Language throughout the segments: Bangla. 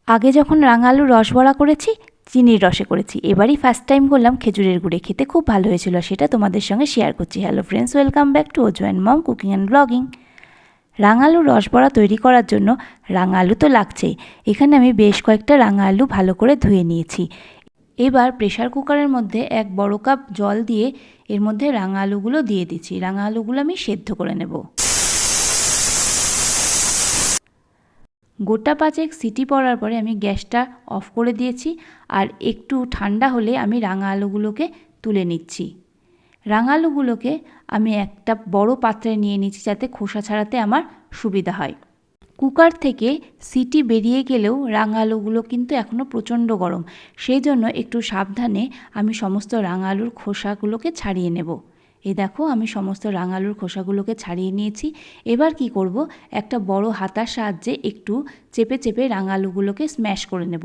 আগে যখন রাঙা আলুর রস বড়া করেছি চিনির রসে করেছি, এবারই ফার্স্ট টাইম করলাম খেজুরের গুড়ে। খেতে খুব ভালো হয়েছিল, সেটা তোমাদের সঙ্গে শেয়ার করছি। Hello friends, welcome back to Ojo and mom cooking and blogging. রাঙা আলুর রস বড়া তৈরি করার জন্য রাঙা আলু তো লাগছেই। এখানে আমি বেশ কয়েকটা রাঙা আলু ভালো করে ধুয়ে নিয়েছি। এবার প্রেশার কুকারের মধ্যে 1 বড় কাপ জল দিয়ে এর মধ্যে রাঙা আলুগুলো দিয়ে দিচ্ছি। রাঙা আলুগুলো আমি সেদ্ধ করে নেব। গোটা 5 সিটি পড়ার পরে আমি গ্যাসটা অফ করে দিয়েছি, আর একটু ঠান্ডা হলে আমি রাঙা আলুগুলোকে তুলে নিচ্ছি। রাঙা আলুগুলোকে আমি একটা বড় পাত্রে নিয়ে নিচ্ছি, যাতে খোসা ছাড়াতে আমার সুবিধা হয়। কুকার থেকে সিটি বেরিয়ে গেলেও রাঙা আলুগুলো কিন্তু এখনও প্রচণ্ড গরম, সেই জন্য একটু সাবধানে আমি সমস্ত রাঙা আলুর খোসাগুলোকে ছাড়িয়ে নেব। এই দেখো, আমি সমস্ত রাঙা আলুর খোসাগুলোকে ছাড়িয়ে নিয়েছি। এবার কি করব, একটা বড় হাতার সাহায্যে একটু চেপে চেপে রাঙা আলুগুলোকে স্ম্যাশ করে নেব।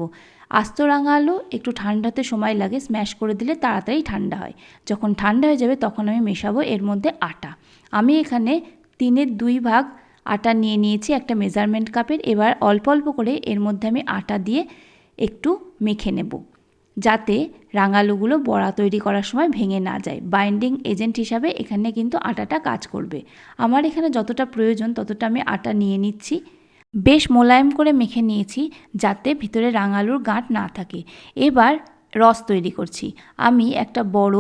আস্ত রাঙা আলু একটু ঠান্ডাতে সময় লাগে, স্ম্যাশ করে দিলে তাড়াতাড়ি ঠান্ডা হয়। যখন ঠান্ডা হয়ে যাবে তখন আমি মেশাবো এর মধ্যে আটা। আমি এখানে 3/2 ভাগ আটা নিয়ে নিয়েছি একটা মেজারমেন্ট কাপের। এবার অল্প অল্প করে এর মধ্যে আমি আটা দিয়ে একটু মেখে নেব, যাতে রাঙালুগুলো বড়া তৈরি করার সময় ভেঙে না যায়। বাইন্ডিং এজেন্ট হিসাবে এখানে কিন্তু আটাটা কাজ করবে। আমার এখানে যতটা প্রয়োজন ততটা আমি আটা নিয়ে নিচ্ছি। বেশ মোলায়েম করে মেখে নিয়েছি, যাতে ভিতরে রাঙালুর গাঁট না থাকে। এবার রস তৈরি করছি। আমি একটা বড়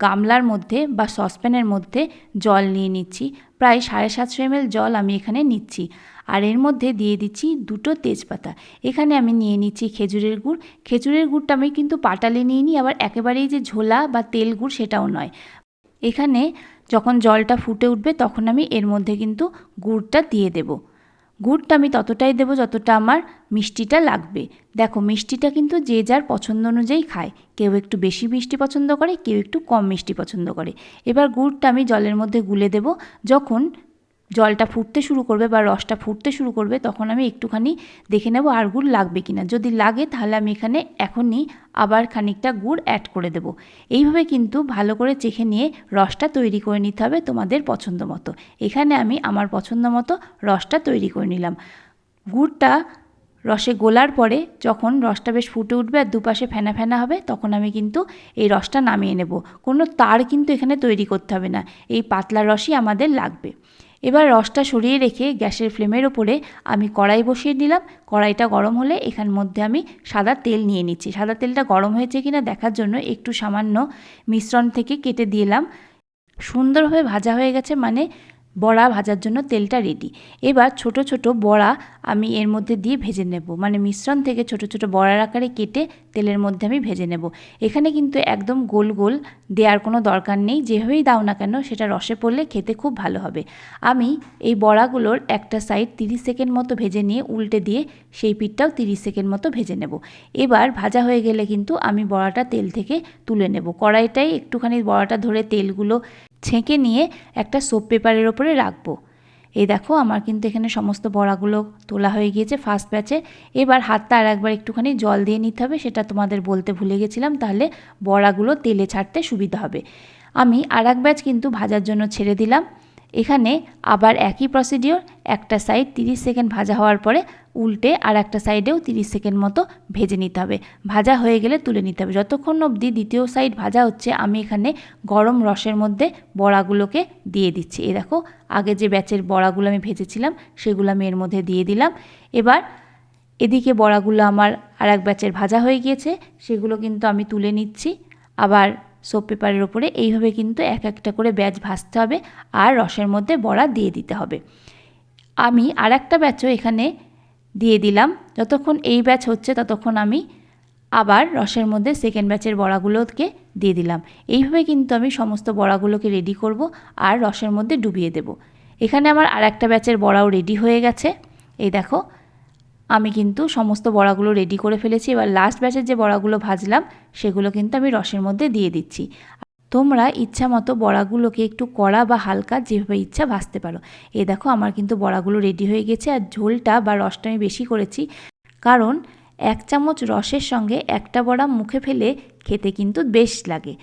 গামলার মধ্যে বা সসপ্যানের মধ্যে জল নিয়ে নিচ্ছি। প্রায় 750 ml জল আমি এখানে নিচ্ছি, আর এর মধ্যে দিয়ে দিচ্ছি 2টো তেজপাতা। এখানে আমি নিয়ে নিচ্ছি খেজুরের গুড়। খেজুরের গুড়টা আমি কিন্তু পাটালি নিয়ে নিই, আবার একেবারেই যে ঝোলা বা তেল গুড় সেটাও নয়। এখানে যখন জলটা ফুটে উঠবে তখন আমি এর মধ্যে কিন্তু গুড়টা দিয়ে দেবো। গুড়টা আমি ততটাই দেবো যতটা আমার মিষ্টিটা লাগবে। দেখো, মিষ্টিটা কিন্তু যে যার পছন্দ অনুযায়ী খায়। কেউ একটু বেশি মিষ্টি পছন্দ করে, কেউ একটু কম মিষ্টি পছন্দ করে। এবার গুড়টা আমি জলের মধ্যে গুলে দেব। যখন জলটা ফুটতে শুরু করবে বা রসটা ফুটতে শুরু করবে তখন আমি একটুখানি দেখে নেব আর গুড় লাগবে কিনা। যদি লাগে তাহলে আমি এখানে এখনই আবার খানিকটা গুড় অ্যাড করে দেব। এইভাবে কিন্তু ভালো করে চেখে নিয়ে রসটা তৈরি করে নিতে হবে তোমাদের পছন্দ মতো। এখানে আমি আমার পছন্দ মতো রসটা তৈরি করে নিলাম। গুড়টা রসে গোলার পরে যখন রসটা বেশ ফুটে উঠবে আর দুপাশে ফেনা ফেনা হবে, তখন আমি কিন্তু এই রসটা নামিয়ে নেব। কোনো তার কিন্তু এখানে তৈরি করতে হবে না, এই পাতলা রসই আমাদের লাগবে। এবার রসটা সরিয়ে রেখে গ্যাসের ফ্লেমের ওপরে আমি কড়াই বসিয়ে দিলাম। কড়াইটা গরম হলে এখান মধ্যে আমি সাদা তেল নিয়ে নিচ্ছি। সাদা তেলটা গরম হয়েছে কিনা দেখার জন্য একটু সামান্য মিশ্রণ থেকে কেটে দিলাম। সুন্দরভাবে ভাজা হয়ে গেছে, মানে বড়া ভাজার জন্য তেলটা রেডি। এবার ছোট ছোট বড়া আমি এর মধ্যে দিয়ে ভেজে নেব, মানে মিশ্রণ থেকে ছোট ছোট বড়ার আকারে কেটে তেলের মধ্যে আমি ভেজে নেব। এখানে কিন্তু একদম গোল গোল দেওয়ার কোনো দরকার নেই, যেভাবেই দাও না কেন সেটা রসে পড়লে খেতে খুব ভালো হবে। আমি এই বড়াগুলোর একটা সাইড 30 সেকেন্ড মতো ভেজে নিয়ে উল্টে দিয়ে সেই পিঠটাও 30 সেকেন্ড মতো ভেজে নেব। এবার ভাজা হয়ে গেলে কিন্তু আমি বড়াটা তেল থেকে তুলে নেব। কড়াইটাই একটুখানি বড়াটা ধরে তেলগুলো ছেঁকে নিয়ে একটা সোপ পেপারের ওপরে রাখবো। এই দেখো, আমার কিন্তু এখানে সমস্ত বড়াগুলো তোলা হয়ে গিয়েছে ফার্স্ট ব্যাচে। এবার হাতটা আর একবার একটুখানি জল দিয়ে নিতে হবে, সেটা তোমাদের বলতে ভুলে গেছিলাম, তাহলে বড়াগুলো তেলে ছাড়তে সুবিধা হবে। আমি আর এক ব্যাচ কিন্তু ভাজার জন্য ছেড়ে দিলাম। এখানে আবার একই প্রসিডিওর, একটা সাইড 30 সেকেন্ড ভাজা হওয়ার পরে উল্টে আর একটা সাইডেও 30 সেকেন্ড মতো ভেজে নিতে হবে। ভাজা হয়ে গেলে তুলে নিতে হবে। যতক্ষণ অবধি দ্বিতীয় সাইড ভাজা হচ্ছে আমি এখানে গরম রসের মধ্যে বড়াগুলোকে দিয়ে দিচ্ছি। এই দেখো, আগে যে ব্যাচের বড়াগুলো আমি ভেজেছিলাম সেগুলো আমি এর মধ্যে দিয়ে দিলাম। এবার এদিকে বড়াগুলো আমার আর এক ব্যাচের ভাজা হয়ে গিয়েছে, সেগুলো কিন্তু আমি তুলে নিচ্ছি। আবার সোপ পেপারের ওপরে এইভাবে কিন্তু এক একটা করে ব্যাচ ভাজতে হবে, আর রসের মধ্যে বড়া দিয়ে দিতে হবে। আমি আর একটা ব্যাচও এখানে দিয়ে দিলাম। যতক্ষণ এই ব্যাচ হচ্ছে ততক্ষণ আমি আবার রসের মধ্যে সেকেন্ড ব্যাচের বড়াগুলোকে দিয়ে দিলাম। এইভাবে কিন্তু আমি সমস্ত বড়াগুলোকে রেডি করব আর রসের মধ্যে ডুবিয়ে দেব। এখানে আমার আর একটা ব্যাচের বড়াও রেডি হয়ে গেছে। এই দেখো, আমি কিন্তু সমস্ত বড়াগুলো রেডি করে ফেলেছি। এবার লাস্ট ব্যাচের যে বড়াগুলো ভাজলাম সেগুলো কিন্তু আমি রসের মধ্যে দিয়ে দিচ্ছি। তোমরা ইচ্ছা মতো বড়াগুলোকে একটু কড়া বা হালকা যেভাবে ইচ্ছা ভাজতে পারো। এই দেখো, আমার কিন্তু বড়াগুলো রেডি হয়ে গেছে। আর ঝোলটা বা রসটা আমি বেশি করেছি, কারণ 1 চামচ রসের সঙ্গে একটা বড়া মুখে ফেলে খেতে কিন্তু বেশ লাগে।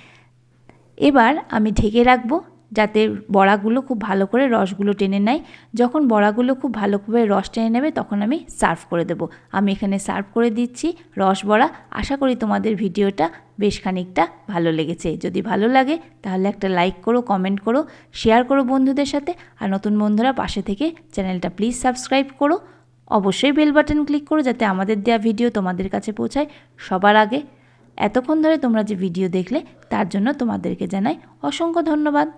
এবার আমি ঢেকে রাখবো। যাতে বড়াগুলো খুব ভালো করে রসগুলো টেনে নেয়। যখন বড়াগুলো খুব ভালো করে রস টেনে নেবে তখন আমি সার্ভ করে দেবো। আমি এখানে সার্ভ করে দিচ্ছি রস বড়া। আশা করি তোমাদের ভিডিওটা বেশ খানিকটা ভালো লেগেছে। যদি ভালো লাগে তাহলে একটা লাইক করো, কমেন্ট করো, শেয়ার করো বন্ধুদের সাথে। আর নতুন বন্ধুরা পাশে থেকে চ্যানেলটা প্লিজ সাবস্ক্রাইব করো। অবশ্যই বেল বাটন ক্লিক করো যাতে আমাদের দেওয়া ভিডিও তোমাদের কাছে পৌঁছায় সবার আগে। এতক্ষণ ধরে তোমরা যে ভিডিও দেখলে তার জন্য তোমাদেরকে জানাই অসংখ্য ধন্যবাদ।